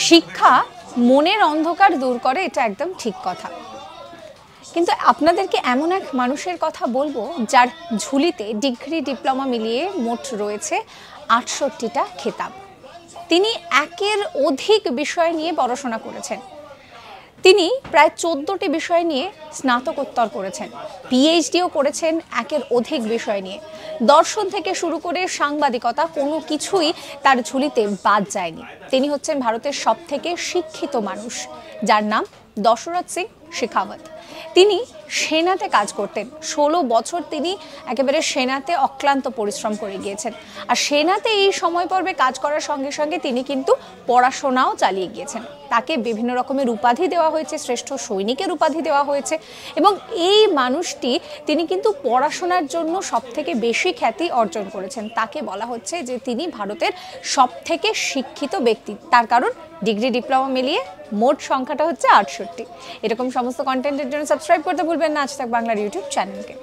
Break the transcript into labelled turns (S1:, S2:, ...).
S1: শিক্ষা মনের অন্ধকার দূর করে, এটা একদম ঠিক কথা। কিন্তু আপনাদেরকে এমন এক মানুষের কথা বলবো যার ঝুলিতে ডিগ্রি ডিপ্লোমা মিলিয়ে মোট রয়েছে ৬৮টা খেতাব। তিনি একের অধিক বিষয় নিয়ে পড়াশোনা করেছেন। তিনি প্রায় ১৪টি বিষয় নিয়ে স্নাতকোত্তর করেছেন, পিএইচডিও করেছেন একের অধিক বিষয় নিয়ে। দর্শন থেকে শুরু করে সাংবাদিকতা, কোনো কিছুই তার ঝুলিতে বাদ যায়নি। তিনি হচ্ছেন ভারতের সবথেকে শিক্ষিত মানুষ, যার নাম দশরথ সিং শেখাওয়াত। তিনি সেনাতে কাজ করতেন। ১৬ বছর তিনি একেবারে সেনাতে অক্লান্ত পরিশ্রম করে গিয়েছেন। আর সেনাতে এই সময় পর্বে কাজ করার সঙ্গে সঙ্গে তিনি কিন্তু পড়াশোনাও চালিয়ে গিয়েছেন। তাকে বিভিন্ন রকমের উপাধি দেওয়া হয়েছে, শ্রেষ্ঠ সৈনিকের উপাধি দেওয়া হয়েছে। এবং এই মানুষটি তিনি কিন্তু পড়াশোনার জন্য সবথেকে বেশি খ্যাতি অর্জন করেছেন। তাকে বলা হচ্ছে যে তিনি ভারতের সবথেকে শিক্ষিত ব্যক্তি, তার কারণ ডিগ্রি ডিপ্লোমা মিলিয়ে মোট সংখ্যাটা হচ্ছে ৬৮। এরকম সমস্ত কন্টেন্টের জন্য সাবস্ক্রাইব করতে ভুলবেন না আজ তাক বাংলার ইউটিউব চ্যানেলকে।